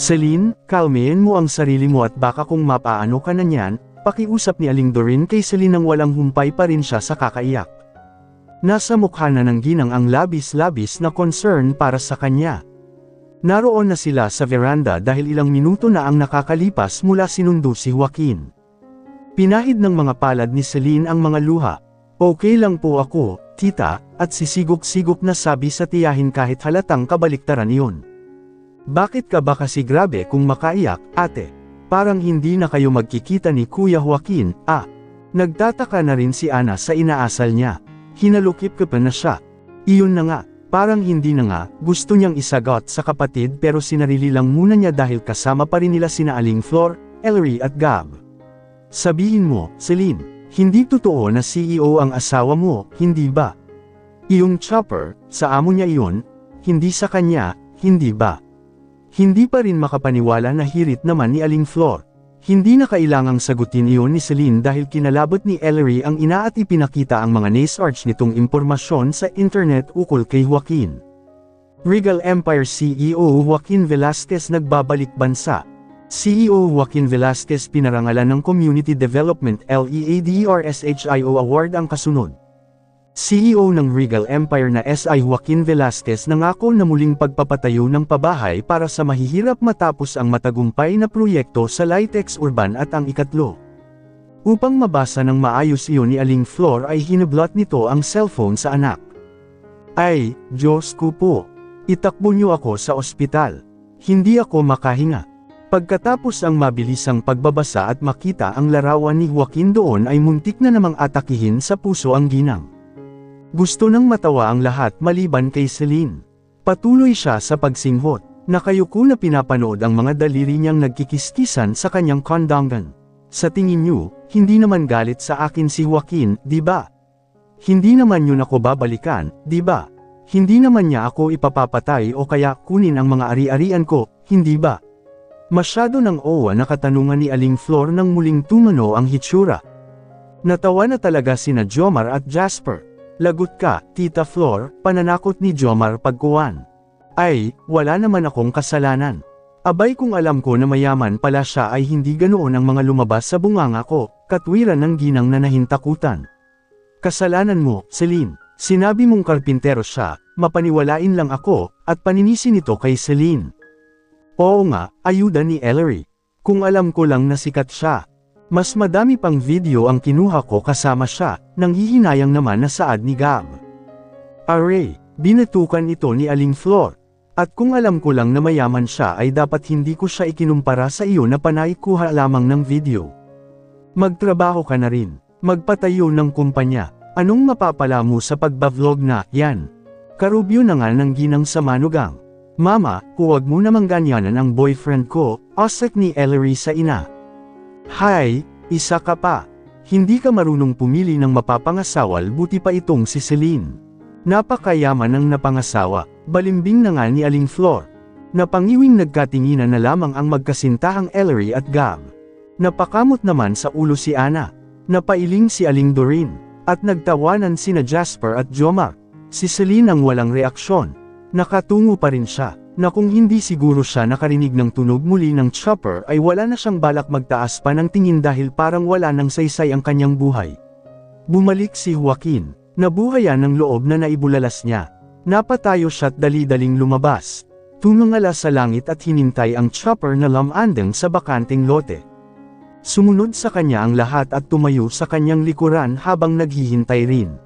Celine, kalmahin mo ang sarili mo at baka kung mapaano ka na niyan, pakiusap ni Aling Doreen kay Celine nang walang humpay pa rin siya sa kakaiyak. Nasa mukha na ng ginang ang labis-labis na concern para sa kanya. Naroon na sila sa veranda dahil ilang minuto na ang nakakalipas mula sinundo si Joaquin. Pinahid ng mga palad ni Celine ang mga luha. Okay lang po ako, tita, at sisigok-sigok na sabi sa tiyahin kahit halatang kabaliktaran iyon. Bakit ka ba kasi grabe kung makaiyak, ate? Parang hindi na kayo magkikita ni Kuya Joaquin, Nagtataka na rin si Ana sa inaasal niya. Hinalukip ka pa na siya. Iyon na nga, parang hindi na nga, gusto niyang isagot sa kapatid pero sinarili lang muna niya dahil kasama pa rin nila sina Aling Flor, Ellery at Gab. Sabihin mo, Celine, hindi totoo na CEO ang asawa mo, hindi ba? Iyong Chopper, sa amo niya iyon, hindi sa kanya, hindi ba? Hindi pa rin makapaniwala na hirit naman ni Aling Flor. Hindi na kailangang sagutin iyon ni Celine dahil kinalabot ni Ellery ang ina at ipinakita ang mga nasearch nitong impormasyon sa internet ukol kay Joaquin. Regal Empire CEO Joaquin Velasquez nagbabalik bansa. CEO Joaquin Velasquez pinarangalan ng Community Development LEADRSHIO Award ang kasunod. CEO ng Regal Empire na SI Joaquin Velasquez nangako na muling pagpapatayo ng pabahay para sa mahihirap matapos ang matagumpay na proyekto sa Litex Urban at ang ikatlo. Upang mabasa ng maayos iyon ni Aling Flor ay hinablot nito ang cellphone sa anak. Ay, Diyos ko po. Itakbo niyo ako sa ospital. Hindi ako makahinga. Pagkatapos ang mabilisang pagbabasa at makita ang larawan ni Joaquin doon ay muntik na namang atakihin sa puso ang ginang. Gusto nang matawa ang lahat maliban kay Celine. Patuloy siya sa pagsinghot. Nakayuko na pinapanood ang mga daliri niyang nagkikiskisan sa kanyang kondongan. Sa tingin niyo, hindi naman galit sa akin si Joaquin, di ba? Hindi naman yun ako babalikan, di ba? Hindi naman niya ako ipapapatay o kaya kunin ang mga ari-arian ko, hindi ba? Masyado ng owa na katanungan ni Aling Flor nang muling tumano ang hitsura. Natawa na talaga sina Jomar at Jasper. Lagot ka, Tita Flor, pananakot ni Jomar pagkuwan. Ay, wala naman akong kasalanan. Abay kung alam ko na mayaman pala siya ay hindi ganoon ang mga lumabas sa bunganga ko, katwiran ng ginang na nahintakutan. Kasalanan mo, Celine. Sinabi mong karpintero siya, mapaniwalain lang ako, at paninisi nito kay Celine. Oo nga, ayuda ni Ellery. Kung alam ko lang na sikat siya. Mas madami pang video ang kinuha ko kasama siya, nang hihinayang naman na saad ni Gab. Aray, binatukan ito ni Aling Flor. At kung alam ko lang na mayaman siya ay dapat hindi ko siya ikinumpara sa iyo na panay kuha lamang ng video. Magtrabaho ka na rin. Magpatayo ng kumpanya. Anong mapapala mo sa pagba-vlog na yan? Karubyo na nga ng ginang sa manugang. Mama, huwag mo namang ganyanan ang boyfriend ko, osek ni Ellery sa ina. Hay, isa ka pa. Hindi ka marunong pumili ng mapapangasawal buti pa itong si Celine. Napakayaman ng napangasawa, balimbing na nga ni Aling Flor. Napangiwing nagkatinginan na lamang ang magkasintahang Ellery at Gab. Napakamot naman sa ulo si Ana. Napailing si Aling Doreen. At nagtawanan sina Jasper at Jomar. Si Celine ang walang reaksyon. Nakatungo pa rin siya. Na kung hindi siguro siya nakarinig ng tunog muli ng chopper ay wala na siyang balak magtaas pa ng tingin dahil parang wala nang saysay ang kanyang buhay. Bumalik si Joaquin, nabuhayan ng loob na naibulalas niya. Napatayo siya't dali-daling lumabas. Tumangala sa langit at hinintay ang chopper na lamandang sa bakanteng lote. Sumunod sa kanya ang lahat at tumayo sa kanyang likuran habang naghihintay rin.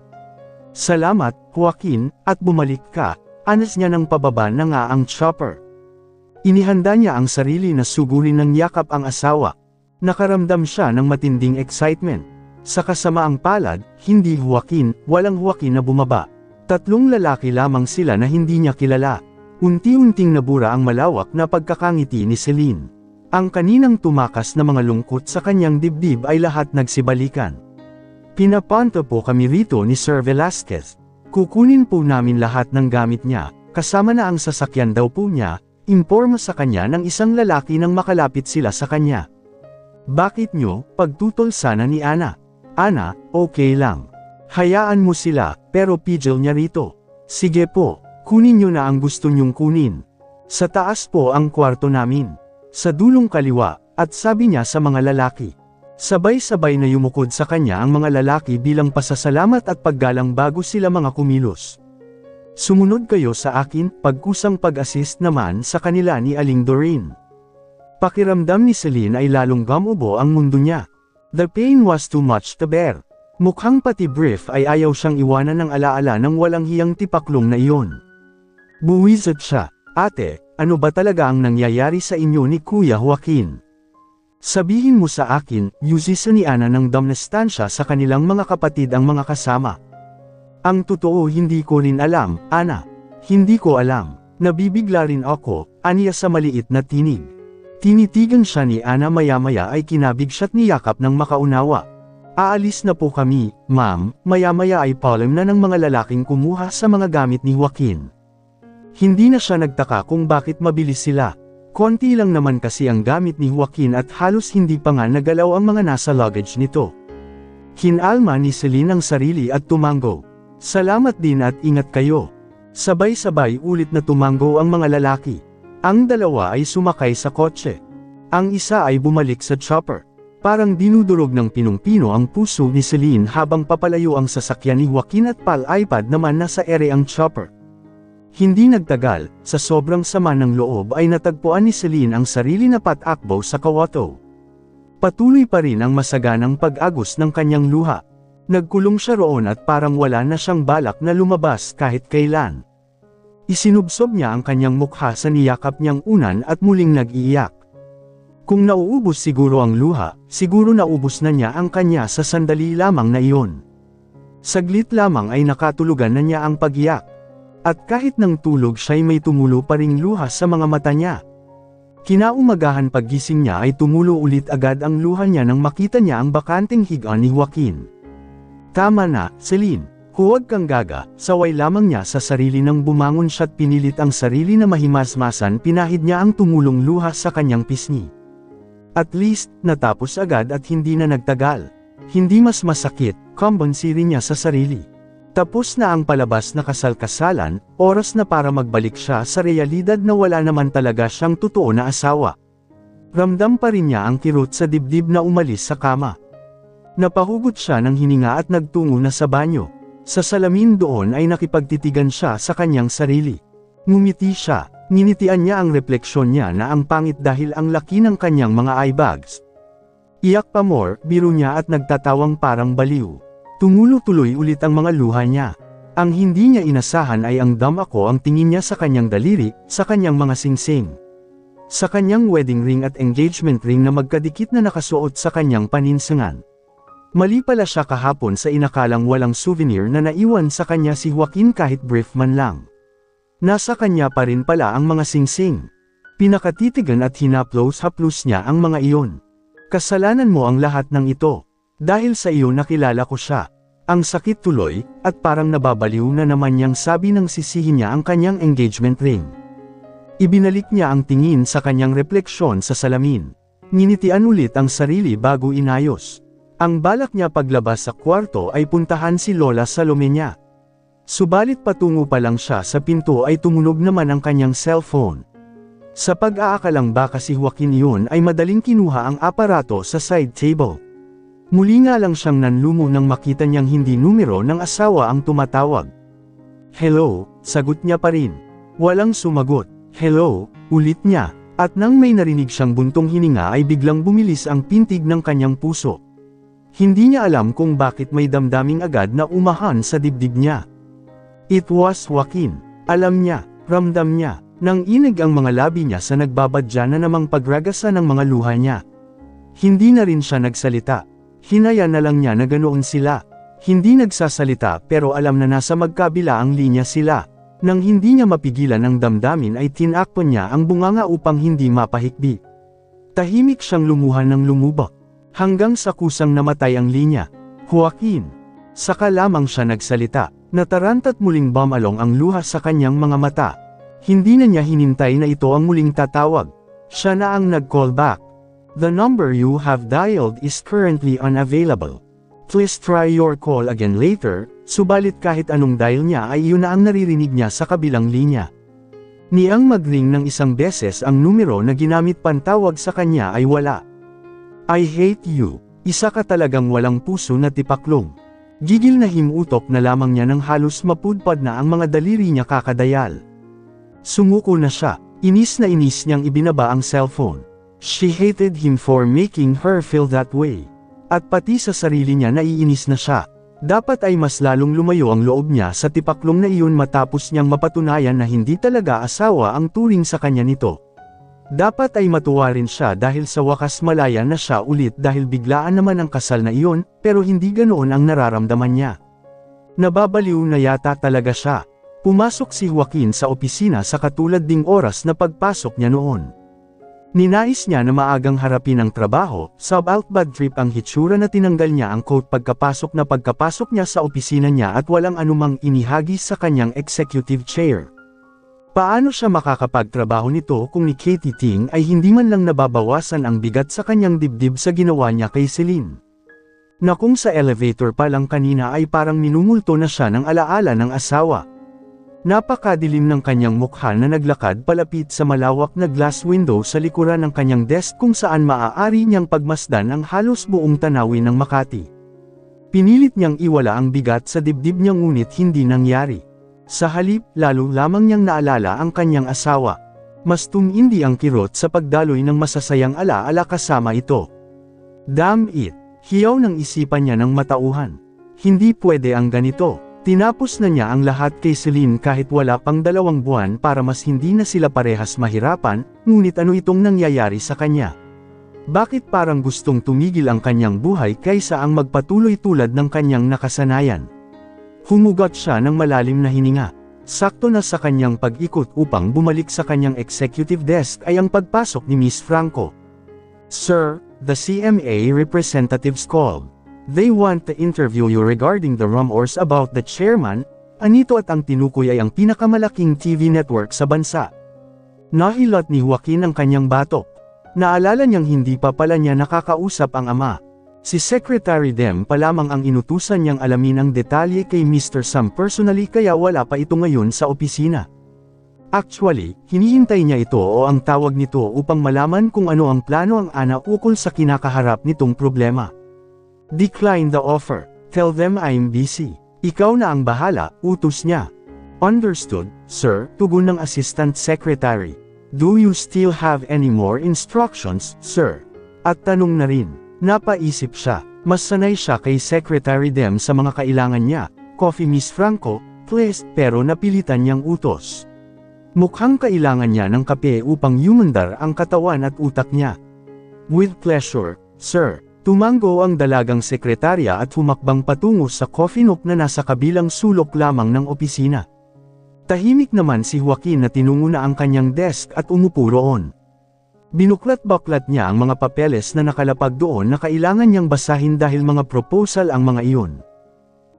Salamat, Joaquin, at bumalik ka. Anas niya ng pababa na nga ang chopper. Inihanda niya ang sarili na sugurin ng yakap ang asawa. Nakaramdam siya ng matinding excitement. Sa kasamaang palad, hindi Joaquin, walang Joaquin na bumaba. Tatlong lalaki lamang sila na hindi niya kilala. Unti-unting nabura ang malawak na pagkakangiti ni Celine. Ang kaninang tumakas na mga lungkot sa kanyang dibdib ay lahat nagsibalikan. Pinapunta po kami rito ni Sir Velasquez. Kukunin po namin lahat ng gamit niya, kasama na ang sasakyan daw po niya, imporma sa kanya ng isang lalaki nang makalapit sila sa kanya. Bakit nyo, pagtutol sana ni Ana? Ana, okay lang. Hayaan mo sila, pero pigil niya rito. Sige po, kunin nyo na ang gusto nyong kunin. Sa taas po ang kwarto namin. sa dulong kaliwa, at sabi niya sa mga lalaki. Sabay-sabay na yumukod sa kanya ang mga lalaki bilang pasasalamat at paggalang bago sila mga kumilos. Sumunod kayo sa akin, pagkusang pag-assist naman sa kanila ni Aling Doreen. Pakiramdam ni Celine ay lalong gumubo ang mundo niya. The pain was too much to bear. Mukhang pati Brief ay ayaw siyang iwanan ng alaala ng walang hiyang tipaklong na iyon. Buwisit siya, ate, ano ba talaga ang nangyayari sa inyo ni Kuya Joaquin? Sabihin mo sa akin, yusisa ni Ana ng damnastansya sa kanilang mga kapatid ang mga kasama. Ang totoo hindi ko rin alam, Ana. Hindi ko alam. Nabibigla rin ako, aniya sa maliit na tinig. Tinitigan siya ni Ana maya-maya ay kinabig siya't niyakap ng makaunawa. Aalis na po kami, ma'am, maya-maya ay palem na ng mga lalaking kumuha sa mga gamit ni Joaquin. Hindi na siya nagtaka kung bakit mabilis sila. Konti lang naman kasi ang gamit ni Joaquin at halos hindi pa nga nagalaw ang mga nasa luggage nito. Hinalma ni Celine ang sarili at tumango. Salamat din at ingat kayo. Sabay-sabay ulit na tumango ang mga lalaki. Ang dalawa ay sumakay sa kotse. Ang isa ay bumalik sa chopper. Parang dinudurog ng pinong-pino ang puso ni Celine habang papalayo ang sasakyan ni Joaquin at pal-iPad naman nasa ere ang chopper. Hindi nagtagal, sa sobrang sama ng loob ay natagpuan ni Celine ang sarili na patakbo sa kawato. Patuloy pa rin ang masaganang pag-agos ng kanyang luha. Nagkulong siya roon at parang wala na siyang balak na lumabas kahit kailan. Isinubsob niya ang kanyang mukha sa niyakap niyang unan at muling nag-iiyak. Kung nauubos siguro ang luha, siguro naubos na niya ang kanya sa sandali lamang na iyon. Saglit lamang ay nakatulugan na niya ang pag-iyak. At kahit nang tulog siya'y may tumulo pa ring luha sa mga mata niya. Kinaumagahan paggising niya ay tumulo ulit agad ang luha niya nang makita niya ang bakanteng higaan ni Joaquin. Tama na, Celine, huwag kang gaga, saway lamang niya sa sarili nang bumangon siya't pinilit ang sarili na mahimasmasan pinahid niya ang tumulong luha sa kanyang pisngi. At least, natapos agad at hindi na nagtagal. Hindi mas masakit, kumbonsi rin niya sa sarili. Tapos na ang palabas na kasal-kasalan, oras na para magbalik siya sa realidad na wala naman talaga siyang totoo na asawa. Ramdam pa rin niya ang kirot sa dibdib na umalis sa kama. Napahugot siya ng hininga at nagtungo na sa banyo. Sa salamin doon ay nakipagtitigan siya sa kanyang sarili. Ngumiti siya, ninitian niya ang refleksyon niya na ang pangit dahil ang laki ng kanyang mga eyebags. Iyak pa more, biro niya at nagtatawang parang baliw. Tumulo-tuloy ulit ang mga luha niya. Ang hindi niya inasahan ay ang damako ang tingin niya sa kanyang daliri, sa kanyang mga singsing. Sa kanyang wedding ring at engagement ring na magkadikit na nakasuot sa kanyang paninsangan. Mali pala siya kahapon sa inakalang walang souvenir na naiwan sa kanya si Joaquin kahit brief man lang. Nasa kanya pa rin pala ang mga singsing. Pinakatitigan at hinaplos-haplos niya ang mga iyon. Kasalanan mo ang lahat ng ito. Dahil sa iyo nakilala ko siya. Ang sakit tuloy, at parang nababaliw na naman niyang sabi ng sisihin niya ang kanyang engagement ring. Ibinalik niya ang tingin sa kanyang refleksyon sa salamin. Nginitian ulit ang sarili bago inayos. Ang balak niya paglabas sa kwarto ay puntahan si Lola Salome niya. Subalit patungo pa lang siya sa pinto ay tumunog naman ang kanyang cellphone. Sa pag-aakalang baka si Joaquin iyon ay madaling kinuha ang aparato sa side table. Muli nga lang siyang nanlumo nang makita niyang hindi numero ng asawa ang tumatawag. Hello, sagot niya pa rin. Walang sumagot. Hello, ulit niya, at nang may narinig siyang buntong hininga ay biglang bumilis ang pintig ng kanyang puso. Hindi niya alam kung bakit may damdaming agad na umahan sa dibdib niya. It was Joaquin. Alam niya, ramdam niya, nang inig ang mga labi niya sa nagbabadya na namang pagragasa ng mga luha niya. Hindi na rin siya nagsalita. Hinaya na lang niya na ganoon sila. Hindi nagsasalita pero alam na nasa magkabila ang linya sila. Nang hindi niya mapigilan ang damdamin ay tinakpan niya ang bunganga upang hindi mapahikbi. Tahimik siyang lumuha ng lumubak. Hanggang sa kusang namatay ang linya. Joaquin. Saka lamang siya nagsalita. Nataranta't muling bumalong ang luha sa kanyang mga mata. Hindi na niya hinintay na ito ang muling tatawag. Siya na ang nag-call back. The number you have dialed is currently unavailable. Please try your call again later, subalit kahit anong dial niya ay iyon na ang naririnig niya sa kabilang linya. Niyang mag-ring ng isang beses ang numero na ginamit pantawag sa kanya ay wala. I hate you. Isa ka talagang walang puso na tipaklong. Gigil na himutok na lamang niya nang halos mapudpad na ang mga daliri niya kakadayal. Sumuko na siya. Inis na inis niyang ibinaba ang cellphone. She hated him for making her feel that way. At pati sa sarili niya naiinis na siya. Dapat ay mas lalong lumayo ang loob niya sa tipaklong na iyon matapos niyang mapatunayan na hindi talaga asawa ang turing sa kanya nito. Dapat ay matuwa rin siya dahil sa wakas malaya na siya ulit dahil biglaan naman ang kasal na iyon, pero hindi ganoon ang nararamdaman niya. Nababaliw na yata talaga siya. Pumasok si Joaquin sa opisina sa katulad ding oras na pagpasok niya noon. Ninais niya na maagang harapin ang trabaho, subaltern bad trip ang hitsura na tinanggal niya ang coat pagkapasok niya sa opisina niya at walang anumang inihagis sa kanyang executive chair. Paano siya makakapagtrabaho nito kung ni Katie Ting ay hindi man lang nababawasan ang bigat sa kanyang dibdib sa ginawa niya kay Celine? Na kung sa elevator pa lang kanina ay parang minumulto na siya ng alaala ng asawa. Napakadilim ng kanyang mukha na naglakad palapit sa malawak na glass window sa likuran ng kanyang desk kung saan maaari niyang pagmasdan ang halos buong tanawin ng Makati. Pinilit niyang iwala ang bigat sa dibdib niya ngunit hindi nangyari. Sa halip, lalo lamang niyang naalala ang kanyang asawa. Mas tumindi ang kirot sa pagdaloy ng masasayang alaala kasama ito. Damn it! Hiyaw ng isipan niya ng matauhan. Hindi pwede ang ganito. Tinapos na niya ang lahat kay Celine kahit wala pang 2 buwan para mas hindi na sila parehas mahirapan, ngunit ano itong nangyayari sa kanya? Bakit parang gustong tumigil ang kanyang buhay kaysa ang magpatuloy tulad ng kanyang nakasanayan? Humugot siya ng malalim na hininga. Sakto na sa kanyang pag-ikot upang bumalik sa kanyang executive desk ay ang pagpasok ni Miss Franco. Sir, the CMA representatives called. They want to interview you regarding the rumors about the chairman. Anito at ang tinukoy ay ang pinakamalaking TV network sa bansa. Nahilot ni Joaquin ang kanyang batok. Naalala niyang hindi pa pala niya nakakausap ang ama. Si Secretary Dem pa lamang ang inutusan niyang alamin ang detalye kay Mr. Sam personally kaya wala pa ito ngayon sa opisina. Actually, hinihintay niya ito o ang tawag nito upang malaman kung ano ang plano ang ana ukol sa kinakaharap nitong problema. Decline the offer. Tell them I'm busy. Ikaw na ang bahala, utos niya. Understood, sir, tugon ng Assistant Secretary. Do you still have any more instructions, sir? At tanong na rin, napaisip siya, mas sanay siya kay Secretary Dem sa mga kailangan niya, Coffee Miss Franco, please, pero napilitan niyang utos. Mukhang kailangan niya ng kape upang yumandar ang katawan at utak niya. With pleasure, sir. Tumango ang dalagang sekretarya at humakbang patungo sa coffee nook na nasa kabilang sulok lamang ng opisina. Tahimik naman si Joaquin na tinungo na ang kanyang desk at umupo roon. Binuklat-baklat niya ang mga papeles na nakalapag doon na kailangan niyang basahin dahil mga proposal ang mga iyon.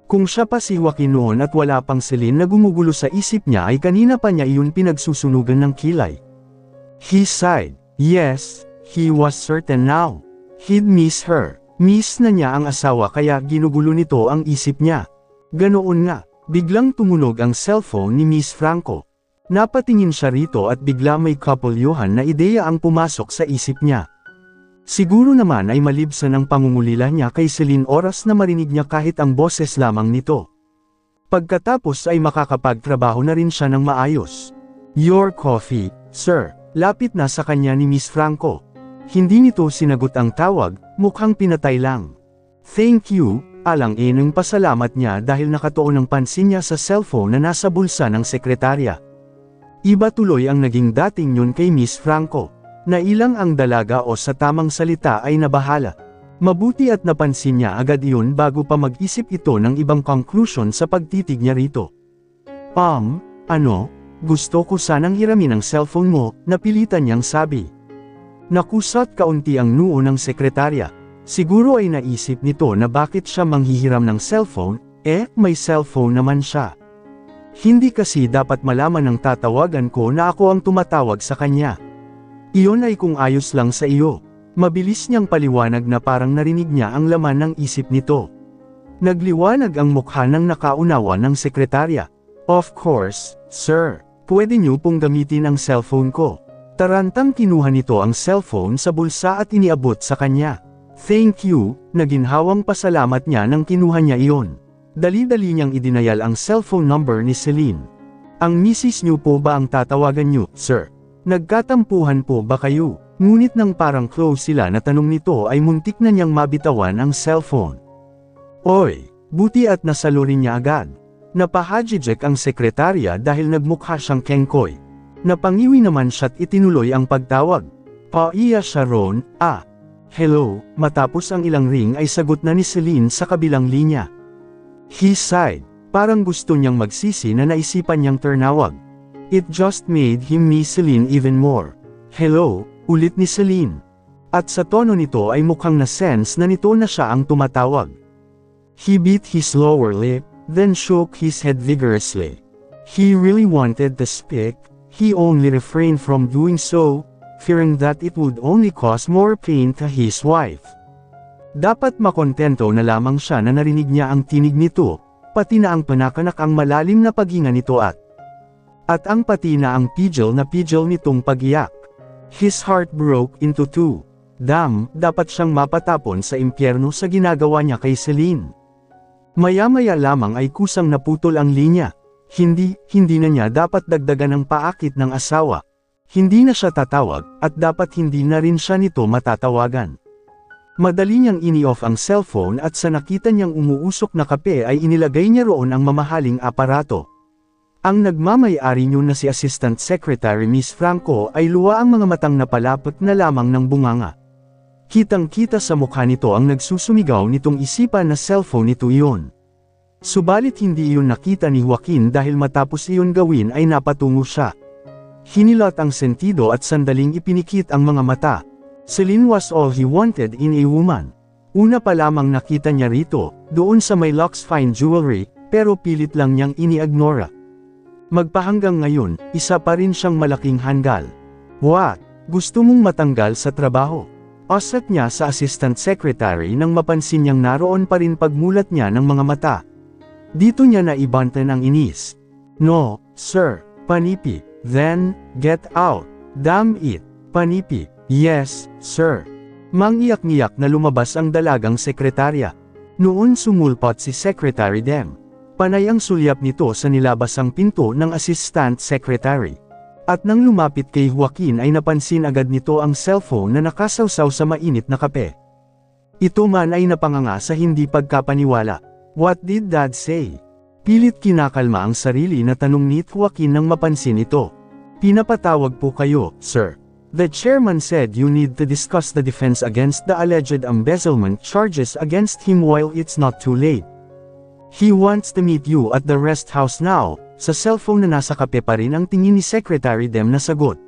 Kung siya pa si Joaquin noon at wala pang Celine na gumugulo sa isip niya ay kanina pa niya iyon pinagsusunugan ng kilay. He sighed. Yes, he was certain now. He'd miss her. Miss na niya ang asawa kaya ginugulo nito ang isip niya. Ganoon nga, biglang tumunog ang cellphone ni Miss Franco. Napatingin siya rito at bigla may kapulyuhan na ideya ang pumasok sa isip niya. Siguro naman ay malibsan ang pangungulila niya kay Celine oras na marinig niya kahit ang boses lamang nito. Pagkatapos ay makakapagtrabaho na rin siya ng maayos. Your coffee, sir. Lapit na sa kanya ni Miss Franco. Hindi nito sinagot ang tawag, mukhang pinatay lang. Thank you, alang-inang pasalamat niya dahil nakatuon ang pansin niya sa cellphone na nasa bulsa ng sekretarya. Iba tuloy ang naging dating yun kay Miss Franco. Nailang ang dalaga o sa tamang salita ay nabahala. Mabuti at napansin niya agad iyon bago pa mag-isip ito ng ibang conclusion sa pagtitig niya rito. Ano? Gusto ko sanang hiramin ang cellphone mo, napilitan niyang sabi. Nakusat kaunti ang noo ng sekretarya. Siguro ay naisip nito na bakit siya manghihiram ng cellphone, may cellphone naman siya. Hindi kasi dapat malaman ng tatawagan ko na ako ang tumatawag sa kanya. Iyon ay kung ayos lang sa iyo. Mabilis niyang paliwanag na parang narinig niya ang laman ng isip nito. Nagliwanag ang mukha ng nakaunawa ng sekretarya. Of course, sir. Pwede niyo pong gamitin ang cellphone ko. Tarantang kinuha nito ang cellphone sa bulsa at iniabot sa kanya. Thank you, naginhawang pasalamat niya nang kinuha niya iyon. Dali-dali niyang idinayal ang cellphone number ni Celine. Ang misis niyo po ba ang tatawagan niyo, sir? Nagkatampuhan po ba kayo? Ngunit nang parang close sila na tanong nito ay muntik na niyang mabitawan ang cellphone. Oy, buti at nasalo rin niya agad. Napahajijek ang sekretarya dahil nagmukha siyang kengkoy. Napangiwi naman siya't itinuloy ang pagtawag. Paiya Sharon, hello, matapos ang ilang ring ay sagot na ni Celine sa kabilang linya. He sighed, parang gusto niyang magsisi na naisipan niyang turnawag. It just made him miss Celine even more. Hello, ulit ni Celine. At sa tono nito ay mukhang na-sense na nito na siya ang tumatawag. He bit his lower lip, then shook his head vigorously. He really wanted to speak, he only refrained from doing so, fearing that it would only cause more pain to his wife. Dapat makontento na lamang siya na narinig niya ang tinig nito, pati na ang panakanak ang malalim na paghinga nito at ang pati na ang pigil nitong pagiyak. His heart broke into two. Dapat siyang mapatapon sa impyerno sa ginagawa niya kay Celine. Maya-maya lamang ay kusang naputol ang linya. Hindi na niya dapat dagdagan ang paakit ng asawa. Hindi na siya tatawag, at dapat hindi na rin siya nito matatawagan. Madali niyang ini-off ang cellphone at sa nakita niyang umuusok na kape ay inilagay niya roon ang mamahaling aparato. Ang nagmamay-ari niyo na si Assistant Secretary Miss Franco ay luwa ang mga matang napalapot na lamang ng bunganga. Kitang-kita sa mukha nito ang nagsusumigaw nitong isipan na cellphone nito iyon. Subalit hindi iyon nakita ni Joaquin dahil matapos iyon gawin ay napatungo siya. Hinilot ang sentido at sandaling ipinikit ang mga mata. Celine was all he wanted in a woman. Una pa lamang nakita niya rito, doon sa may Lux Fine Jewelry, pero pilit lang niyang iniignora. Magpahanggang ngayon, isa pa rin siyang malaking hanggal. What? Gusto mong matanggal sa trabaho? Osat niya sa assistant secretary nang mapansin niyang naroon pa rin pagmulat niya ng mga mata. Dito niya naibantan ang inis. No, sir, panipi. Then, get out. Damn it, panipi. Yes, sir. Mangiyak-ngiyak na lumabas ang dalagang sekretarya. Noon sumulpot si Secretary Dem. Panay ang sulyap nito sa nilabasang pinto ng assistant secretary. At nang lumapit kay Joaquin ay napansin agad nito ang cellphone na nakasawsaw sa mainit na kape. Ito man ay napanganga sa hindi pagkapaniwala. What did Dad say? Pilit kinakalma ang sarili na tanong ni Joaquin nang mapansin ito. Pinapatawag po kayo, sir. The chairman said you need to discuss the defense against the alleged embezzlement charges against him while it's not too late. He wants to meet you at the rest house now. Sa cellphone na nasa kape pa rin ang tingin ni Secretary Dem na sagot.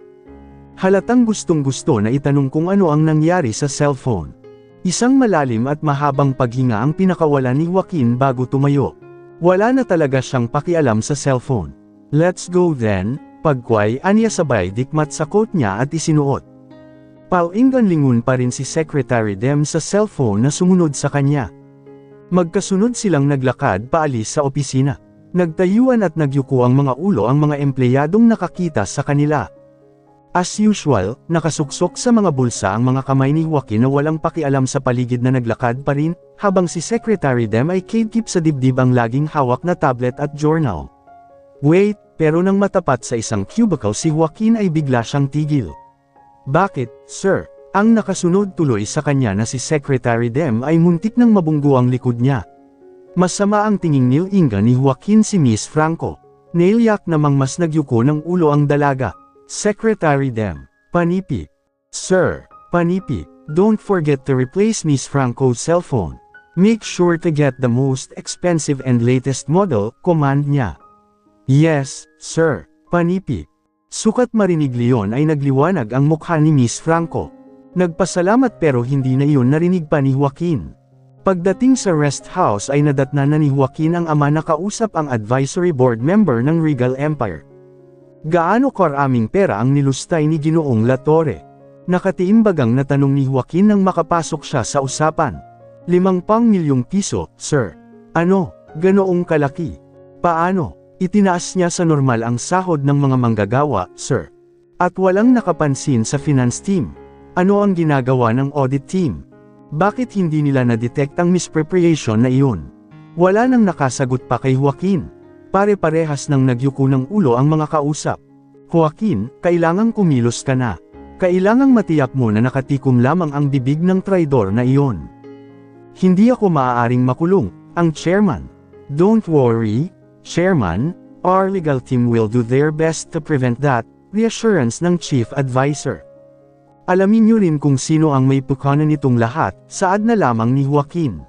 Halatang gustong-gusto na itanong kung ano ang nangyari sa cellphone. Isang malalim at mahabang paghinga ang pinakawala ni Joaquin bago tumayo. Wala na talaga siyang pakialam sa cellphone. Let's go then, pagkway aniya sabay dikmat sa coat niya at isinuot. Painggan lingun pa rin si Secretary Dem sa cellphone na sumunod sa kanya. Magkasunod silang naglakad paalis sa opisina. Nagtayuan at nagyuko ang mga ulo ang mga empleyadong nakakita sa kanila. As usual, nakasuksok sa mga bulsa ang mga kamay ni Joaquin na walang pakialam sa paligid na naglakad pa rin, habang si Secretary Dem ay keep sa dibdib ang laging hawak na tablet at journal. Wait, pero nang matapat sa isang cubicle si Joaquin ay bigla siyang tigil. Bakit, sir? Ang nakasunod tuloy sa kanya na si Secretary Dem ay muntik nang mabunggo ang likod niya. Masama ang tinging nilinga ni Joaquin si Miss Franco. Nailyak namang mas nagyuko ng ulo ang dalaga. Secretary Dem, panipi. Sir, panipi, don't forget to replace Miss Franco's cellphone. Make sure to get the most expensive and latest model, command niya. Yes, sir, panipi. Sukat marinig Leon ay nagliwanag ang mukha ni Miss Franco. Nagpasalamat pero hindi na iyon narinig pa ni Joaquin. Pagdating sa rest house ay nadatna na ni Joaquin ang ama na kausap ang advisory board member ng Regal Empire. Gaano karaming pera ang nilustay ni Ginoong La Torre? Nakatiimbagang na tanong ni Joaquin nang makapasok siya sa usapan. 50 milyong piso, sir. Ano, ganoong kalaki? Paano? Itinaas niya sa normal ang sahod ng mga manggagawa, sir. At walang nakapansin sa finance team. Ano ang ginagawa ng audit team? Bakit hindi nila na-detect ang mispreparation na iyon? Wala nang nakasagot pa kay Joaquin. Pare-parehas nang nagyuko ng ulo ang mga kausap. Joaquin, kailangang kumilos ka na. Kailangang matiyak mo na nakatikom lamang ang bibig ng traidor na iyon. Hindi ako maaaring makulong, ang chairman. Don't worry, chairman, our legal team will do their best to prevent that, reassurance ng chief advisor. Alamin niyo rin kung sino ang may pukana nitong lahat, saad na lamang ni Joaquin.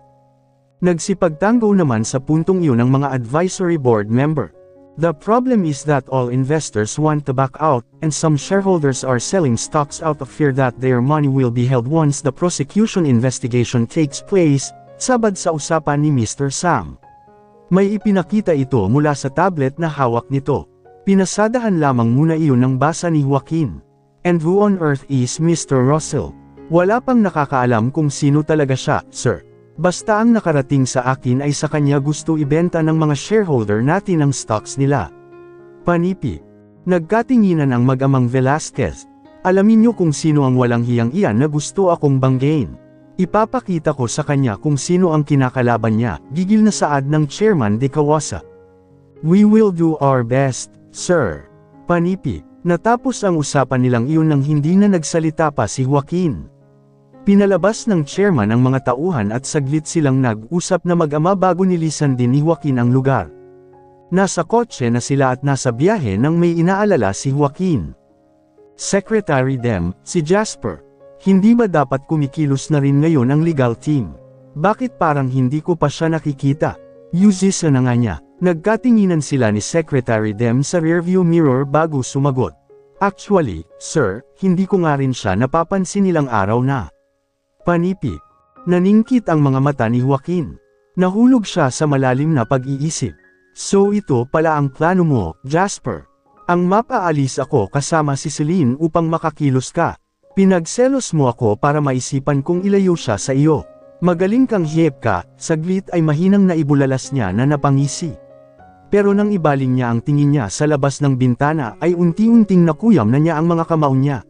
Nagsipagtanggol naman sa puntong iyon ang mga advisory board member. The problem is that all investors want to back out, and some shareholders are selling stocks out of fear that their money will be held once the prosecution investigation takes place, sabad sa usapan ni Mr. Sam. May ipinakita ito mula sa tablet na hawak nito. Pinasadahan lamang muna iyon ng basa ni Joaquin. And who on earth is Mr. Russell? Wala pang nakakaalam kung sino talaga siya, sir. Basta ang nakarating sa akin ay sa kanya gusto ibenta ng mga shareholder natin ang stocks nila. Panipi. Nagkatinginan ang mag-amang Velasquez. Alamin niyo kung sino ang walang hiyang-iyan na gusto akong banggain. Ipapakita ko sa kanya kung sino ang kinakalaban niya, gigil na saad ng chairman de Kawasa. We will do our best, sir. Panipi. Natapos ang usapan nilang iyon nang hindi na nagsalita pa si Joaquin. Pinalabas ng chairman ang mga tauhan at saglit silang nag-usap na mag-ama bago nilisan din ni Joaquin ang lugar. Nasa kotse na sila at nasa biyahe nang may inaalala si Joaquin. Secretary Dem, si Jasper. Hindi ba dapat kumikilos na rin ngayon ang legal team? Bakit parang hindi ko pa siya nakikita? Yuzisa na nga niya. Nagkatinginan sila ni Secretary Dem sa rearview mirror bago sumagot. Actually, sir, hindi ko nga rin siya napapansin ilang araw na. Panipi. Naningkit ang mga mata ni Joaquin. Nahulog siya sa malalim na pag-iisip. So ito pala ang plano mo, Jasper. Ang mapaalis ako kasama si Celine upang makakilos ka. Pinagselos mo ako para maisipan kong ilayo siya sa iyo. Magaling kang hiyep ka, saglit ay mahinang naibulalas niya na napangisi. Pero nang ibaling niya ang tingin niya sa labas ng bintana ay unti-unting nakuyam na niya ang mga kamao niya.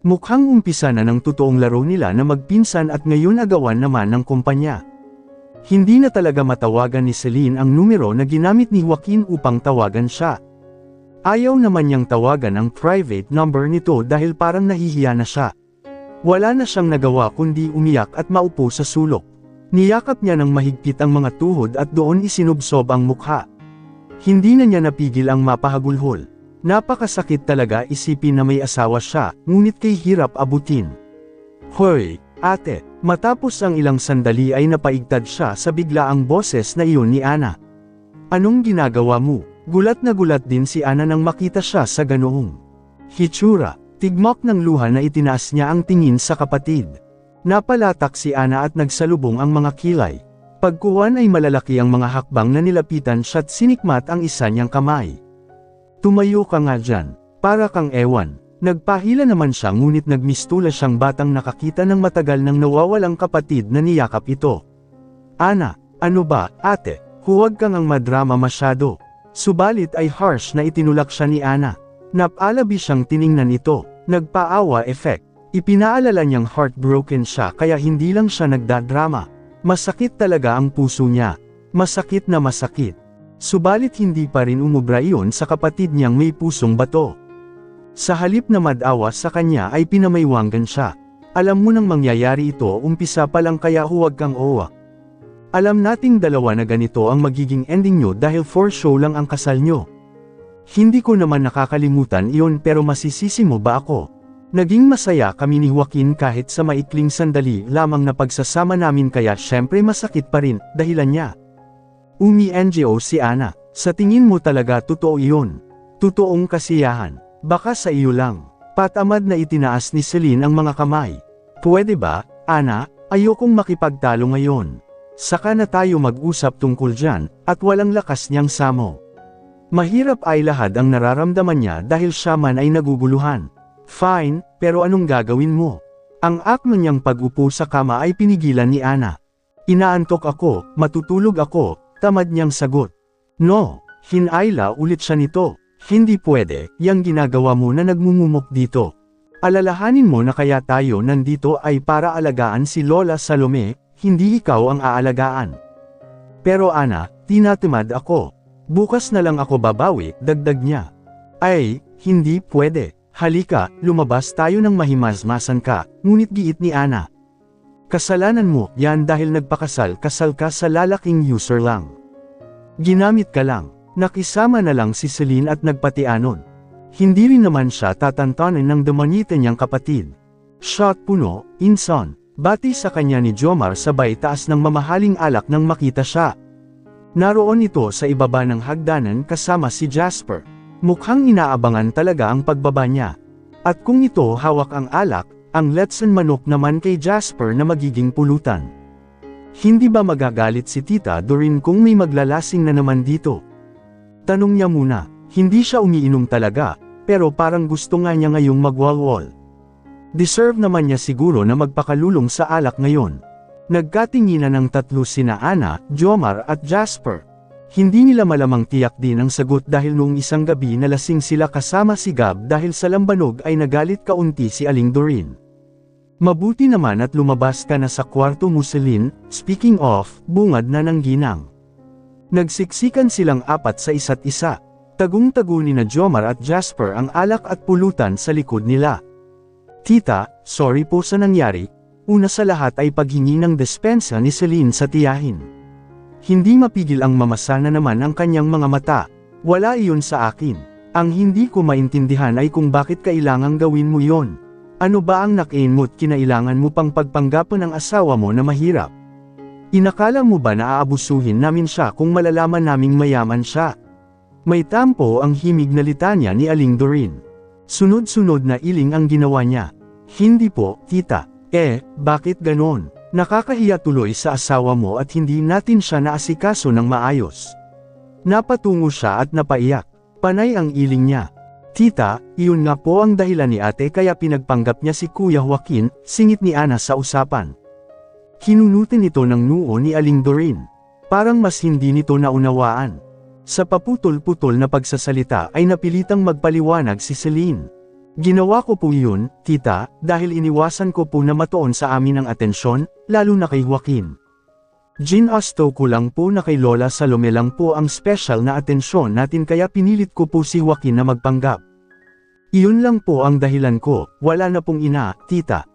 Mukhang umpisa na ng totoong laro nila na magpinsan at ngayon agawan naman ng kumpanya. Hindi na talaga matawagan ni Celine ang numero na ginamit ni Joaquin upang tawagan siya. Ayaw naman niyang tawagan ang private number nito dahil parang nahihiya na siya. Wala na siyang nagawa kundi umiyak at maupo sa sulok. Niyakap niya ng mahigpit ang mga tuhod at doon isinubsob ang mukha. Hindi na niya napigil ang mapahagulhol. Napakasakit talaga isipin na may asawa siya, ngunit kay hirap abutin. Hoy, ate, matapos ang ilang sandali ay napaigtad siya sa biglaang boses na iyon ni Ana. Anong ginagawa mo? Gulat na gulat din si Ana nang makita siya sa ganoong hitsura. Tigmak ng luha na itinaas niya ang tingin sa kapatid. Napalatak si Ana at nagsalubong ang mga kilay. Pagkuhan ay malalaki ang mga hakbang na nilapitan siya't sinikmat ang isa niyang kamay. Tumayo ka nga dyan, para kang ewan. Nagpahila naman siya ngunit nagmistula siyang batang nakakita ng matagal nang nawawalang kapatid na niyakap ito. Ana, ano ba, ate, huwag kang ang madrama masyado. Subalit ay harsh na itinulak siya ni Ana. Napalabi siyang tiningnan ito, nagpaawa effect. Ipinaalala niyang heartbroken siya kaya hindi lang siya nagdadrama. Masakit talaga ang puso niya. Masakit na masakit. Subalit hindi pa rin umubra iyon sa kapatid niyang may pusong bato. Sa halip na madawa sa kanya ay pinamaywanggan siya. Alam mo nang mangyayari ito umpisa pa lang kaya huwag kang owa. Alam nating dalawa na ganito ang magiging ending nyo dahil for show lang ang kasal nyo. Hindi ko naman nakakalimutan iyon pero masisisi mo ba ako? Naging masaya kami ni Joaquin kahit sa maikling sandali lamang na pagsasama namin kaya syempre masakit pa rin, dahilan niya. Umi-NGO si Ana, sa tingin mo talaga totoo iyon? Totoong kasiyahan, baka sa iyo lang. Patamad na itinaas ni Celine ang mga kamay. Pwede ba, Ana, ayokong makipagtalo ngayon. Saka na tayo mag-usap tungkol dyan, at walang lakas niyang samo. Mahirap ay lahad ang nararamdaman niya dahil siya man ay naguguluhan. Fine, pero anong gagawin mo? Ang akma niyang pag-upo sa kama ay pinigilan ni Ana. Inaantok ako, matutulog ako, tamad niyang sagot. No, Hinayla ulit siya nito. Hindi pwede, yang ginagawa mo na nagmumumok dito. Alalahanin mo na kaya tayo nandito ay para alagaan si Lola Salome, hindi ikaw ang aalagaan. Pero Ana, tinatamad ako. Bukas na lang ako babawi, dagdag niya. Ay, hindi pwede. Halika, lumabas tayo ng mahimasmasan ka, ngunit giit ni Ana. Kasalanan mo, yan dahil kasal ka sa lalaking user lang. Ginamit ka lang. Nakisama na lang si Celine at nagpatianon. Hindi rin naman siya tatantanin ng damanita niyang kapatid. Shot puno, inson. Bati sa kanya ni Jomar sabay taas ng mamahaling alak nang makita siya. Naroon ito sa ibaba ng hagdanan kasama si Jasper. Mukhang inaabangan talaga ang pagbaba niya. At kung ito hawak ang alak, ang letson manok naman kay Jasper na magiging pulutan. Hindi ba magagalit si Tita Doreen kung may maglalasing na naman dito? Tanong niya muna, hindi siya umiinom talaga, pero parang gusto nga niya ngayong magwalwal. Deserve naman niya siguro na magpakalulong sa alak ngayon. Nagkatinginan ng tatlo sina Ana, Jomar at Jasper. Hindi nila malamang tiyak din ang sagot dahil noong isang gabi nalasing sila kasama si Gab dahil sa lambanog ay nagalit kaunti si Aling Doreen. Mabuti naman at lumabas ka na sa kwarto mo Celine, speaking of, bungad na ng ginang. Nagsiksikan silang apat sa isa't isa. Tagong-tago ni na Jomar at Jasper ang alak at pulutan sa likod nila. Tita, sorry po sa nangyari. Una sa lahat ay paghingi ng despensa ni Celine sa tiyahin. Hindi mapigil ang mamasa na naman ang kanyang mga mata. Wala iyon sa akin. Ang hindi ko maintindihan ay kung bakit kailangang gawin mo yon. Ano ba ang nakainmo't kinailangan mo pang pagpanggapan ng asawa mo na mahirap? Inakala mo ba na aabusuhin namin siya kung malalaman naming mayaman siya? May tampo ang himig na litanya ni Aling Doreen. Sunod-sunod na iling ang ginawa niya. Hindi po, tita. Bakit ganon? Nakakahiya tuloy sa asawa mo at hindi natin siya naasikaso ng maayos. Napatungo siya at napaiyak. Panay ang iling niya. Tita, iyon nga po ang dahilan ni ate kaya pinagpanggap niya si Kuya Joaquin, singit ni Ana sa usapan. Hinunutin ito ng noo ni Aling Doreen. Parang mas hindi nito naunawaan. Sa paputol-putol na pagsasalita ay napilitang magpaliwanag si Celine. Ginawa ko po yun, tita, dahil iniwasan ko po na matuon sa amin ang atensyon, lalo na kay Joaquin. Ginasto ko lang po na kay Lola Salome lang po ang special na atensyon natin kaya pinilit ko po si Joaquin na magpanggap. Iyon lang po ang dahilan ko, wala na pong ina, tita.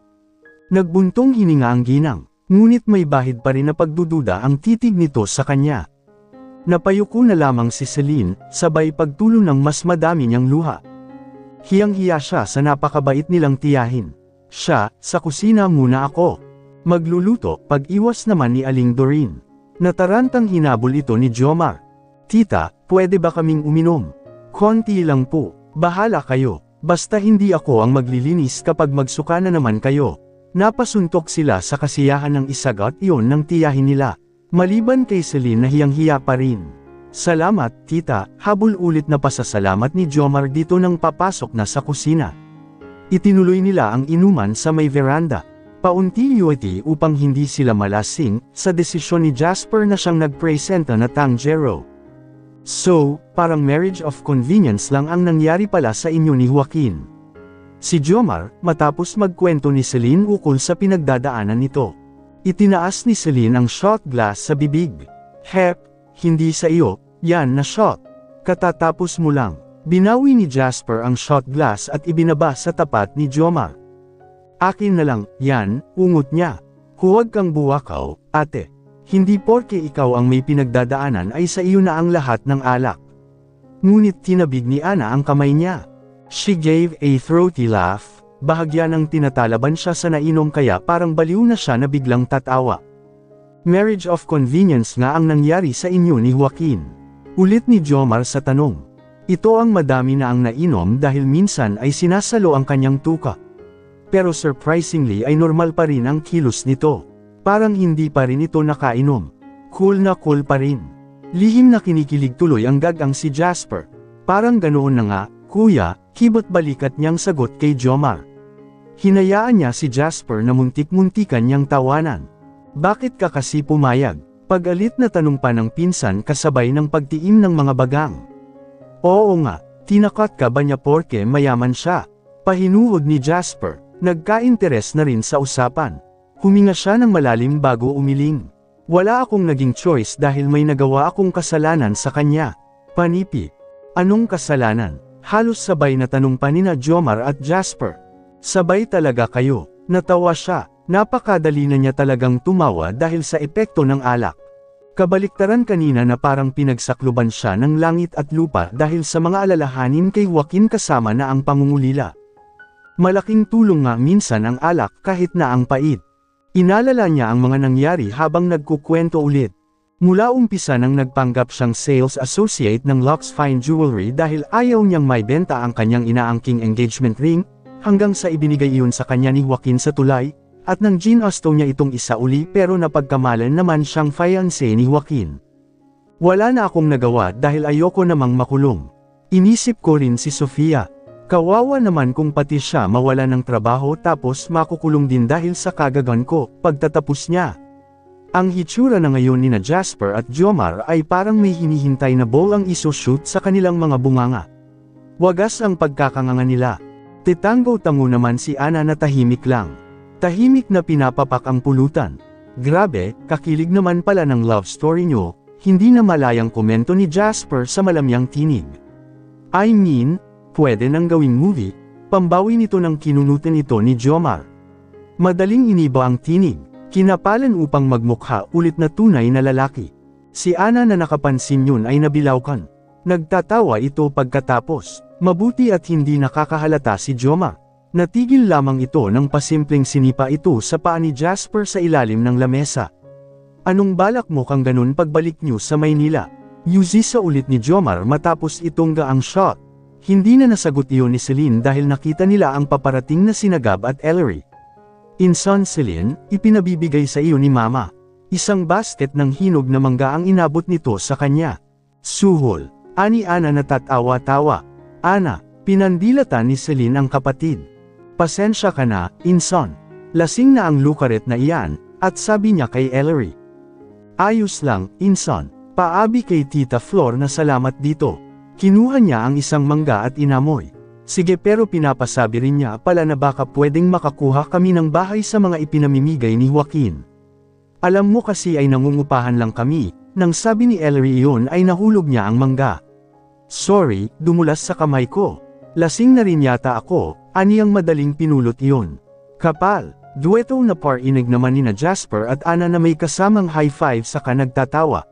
Nagbuntong hininga ang ginang. Ngunit may bahid pa rin na pagdududa ang titig nito sa kanya. Napayuko na lamang si Celine, sabay pagtulo ng mas madami niyang luha. Hiyang-hiya siya sa napakabait nilang tiyahin. Siya, sa kusina muna ako. Magluluto, pag-iwas naman ni Aling Doreen. Natarantang hinabol ito ni Jomar. Tita, pwede ba kaming uminom? Konti lang po, bahala kayo. Basta hindi ako ang maglilinis kapag magsuka na naman kayo. Napasuntok sila sa kasiyahan ng isagot iyon ng tiyahin nila. Maliban kay Celine na hiyang-hiya pa rin. Salamat, tita, habol ulit na pasasalamat ni Jomar dito nang papasok na sa kusina. Itinuloy nila ang inuman sa may veranda. Paunti-unti upang hindi sila malasing, sa desisyon ni Jasper na siyang nagpresenta na tangjero. So, parang marriage of convenience lang ang nangyari pala sa inyo ni Joaquin. Si Jomar, matapos magkwento ni Celine ukol sa pinagdadaanan nito. Itinaas ni Celine ang shot glass sa bibig. Hep, hindi sa iyo, yan na shot. Katatapos mo lang. Binawi ni Jasper ang shot glass at ibinaba sa tapat ni Jomar. Akin na lang, yan, ungot niya. Huwag kang buwakaw, ate. Hindi porke ikaw ang may pinagdadaanan ay sa iyo na ang lahat ng alak. Ngunit tinabig ni Ana ang kamay niya. She gave a throaty laugh, bahagya ng tinatalaban siya sa nainom kaya parang baliw na siya na biglang tatawa. Marriage of convenience nga ang nangyari sa inyo ni Joaquin. Ulit ni Jomar sa tanong. Ito ang madami na ang nainom dahil minsan ay sinasalo ang kanyang tuka. Pero surprisingly ay normal pa rin ang kilos nito. Parang hindi pa rin ito nakainom. Cool na cool pa rin. Lihim na kinikilig tuloy ang gagang si Jasper. Parang ganoon na nga, kuya, kibot balikat niyang sagot kay Jomar. Hinayaan niya si Jasper na muntik-muntikan niyang tawanan. Bakit ka kasi pumayag? Pagalit na tanong pa ng pinsan kasabay ng pagtiim ng mga bagang. Oo nga, tinakat ka ba niya porke mayaman siya? Pahinuhod ni Jasper, nagka-interes na rin sa usapan. Huminga siya ng malalim bago umiling. Wala akong naging choice dahil may nagawa akong kasalanan sa kanya. Panipi. Anong kasalanan? Halos sabay na tanong pa nina Jomar at Jasper. Sabay talaga kayo. Natawa siya. Napakadali na niya talagang tumawa dahil sa epekto ng alak. Kabaliktaran kanina na parang pinagsakluban siya ng langit at lupa dahil sa mga alalahanin kay Joaquin kasama na ang pangungulila. Malaking tulong nga minsan ang alak kahit na ang pait. Inalala niya ang mga nangyari habang nagkukwento ulit. Mula umpisa nang nagpanggap siyang sales associate ng Lux Fine Jewelry dahil ayaw niyang maibenta ang kanyang inaangking engagement ring, hanggang sa ibinigay iyon sa kanya ni Joaquin sa tulay, at nang ginusto niya itong isauli pero napagkamalan naman siyang fiancé ni Joaquin. Wala na akong nagawa dahil ayoko namang makulong. Inisip ko rin si Sofia. Kawawa naman kung pati siya mawala ng trabaho tapos makukulong din dahil sa kagagan ko, pagtatapos niya. Ang hitsura na ngayon ni na Jasper at Jomar ay parang may hinihintay na ball ang isushoot sa kanilang mga bunganga. Wagas ang pagkakanganga nila. Titango-tango naman si Ana na tahimik lang. Tahimik na pinapapak ang pulutan. Grabe, kakilig naman pala ng love story nyo, hindi na malayang komento ni Jasper sa malamyang tinig. I mean, pwede nang gawing movie, pambawi nito ng kinunutan ito ni Jomar. Madaling iniba ang tinig, kinapalan upang magmukha ulit na tunay na lalaki. Si Ana na nakapansin yun ay nabilawkan. Nagtatawa ito pagkatapos, mabuti at hindi nakakahalata si Jomar. Natigil lamang ito nang pasimpleng sinipa ito sa paa ni Jasper sa ilalim ng lamesa. Anong balak mo kang ganun pagbalik niyo sa Maynila? Yuzi sa ulit ni Jomar matapos itong gaang shot. Hindi na nasagot iyon ni Celine dahil nakita nila ang paparating na sina Gab at Ellery. Inson Celine, ipinabibigay sa iyo ni Mama. Isang basket ng hinog na mangga ang inabot nito sa kanya. Suhol, ani Ana na tatawa-tawa. Ana, pinandilatan ni Celine ang kapatid. Pasensya ka na, Inson. Lasing na ang lukaret na iyan, at sabi niya kay Ellery. Ayos lang, Inson. Paabi kay Tita Flor na salamat dito. Kinuha niya ang isang mangga at inamoy. Sige pero pinapasabi rin niya pala na baka pwedeng makakuha kami ng bahay sa mga ipinamimigay ni Joaquin. Alam mo kasi ay nangungupahan lang kami, nang sabi ni Ellery iyon ay nahulog niya ang mangga. Sorry, dumulas sa kamay ko. Lasing na rin yata ako, aniyang madaling pinulot iyon. Kapal, dueto na parinig naman ni na Jasper at Ana na may kasamang high five saka nagtatawa.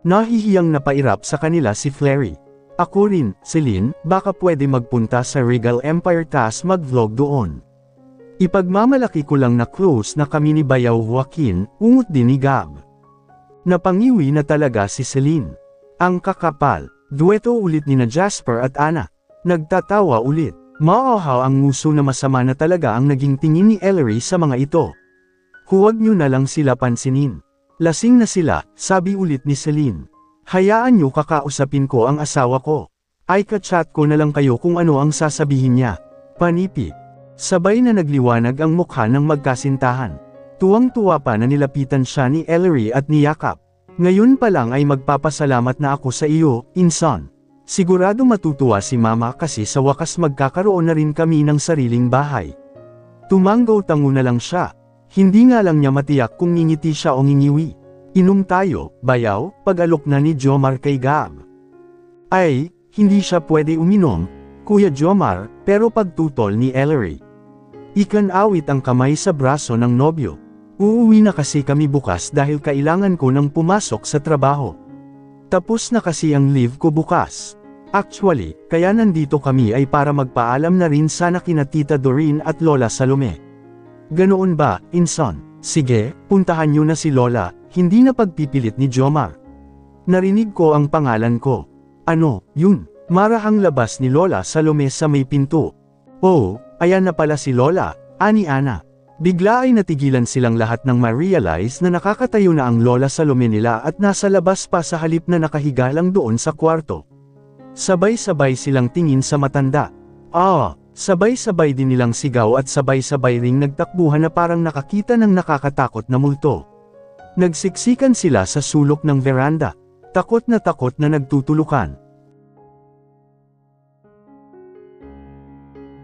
Nahihiyang napairap sa kanila si Fleury. Ako rin, Celine, baka pwede magpunta sa Regal Empire tas mag-vlog doon. Ipagmamalaki ko lang na close na kami ni Bayaw Joaquin, ungot din ni Gab. Napangiwi na talaga si Celine. Ang kakapal, dueto ulit ni na Jasper at Ana. Nagtatawa ulit. Maahaw ang nguso na masama na talaga ang naging tingin ni Ellery sa mga ito. Huwag nyo na lang sila pansinin. Lasing na sila, sabi ulit ni Celine. Hayaan nyo kakausapin ko ang asawa ko. Ay ka-chat ko na lang kayo kung ano ang sasabihin niya. Panipi. Sabay na nagliwanag ang mukha ng magkasintahan. Tuwang-tuwa pa na nilapitan siya ni Ellery at niyakap. Ngayon pa lang ay magpapasalamat na ako sa iyo, Inson. Sigurado matutuwa si Mama kasi sa wakas magkakaroon na rin kami ng sariling bahay. Tumanggaw-tango na lang siya. Hindi nga lang niya matiyak kung ngingiti siya o ngingiwi. Inom tayo, Bayaw, pag-alok na ni Jomar kay Gab. Ay, hindi siya pwede uminom, Kuya Jomar, pero pagtutol ni Ellery. Ikan-awit ang kamay sa braso ng nobyo. Uuwi na kasi kami bukas dahil kailangan ko nang pumasok sa trabaho. Tapos na kasi ang leave ko bukas. Actually, kaya nandito kami ay para magpaalam na rin sana kina Tita Doreen at Lola Salome. Ganoon ba, Inson? Sige, puntahan niyo na si Lola, hindi na pagpipilit ni Jomar. Narinig ko ang pangalan ko. Ano, yun? Marahang labas ni Lola Salome sa may pinto. Oh, ayan na pala si Lola, ani Ana. Bigla ay natigilan silang lahat nang ma-realize na nakakatayo na ang Lola Salome nila at nasa labas pa sa halip na nakahiga lang doon sa kwarto. Sabay-sabay silang tingin sa matanda. Sabay-sabay din nilang sigaw at sabay-sabay ring nagtakbuhan na parang nakakita ng nakakatakot na multo. Nagsiksikan sila sa sulok ng veranda. Takot na nagtutulukan.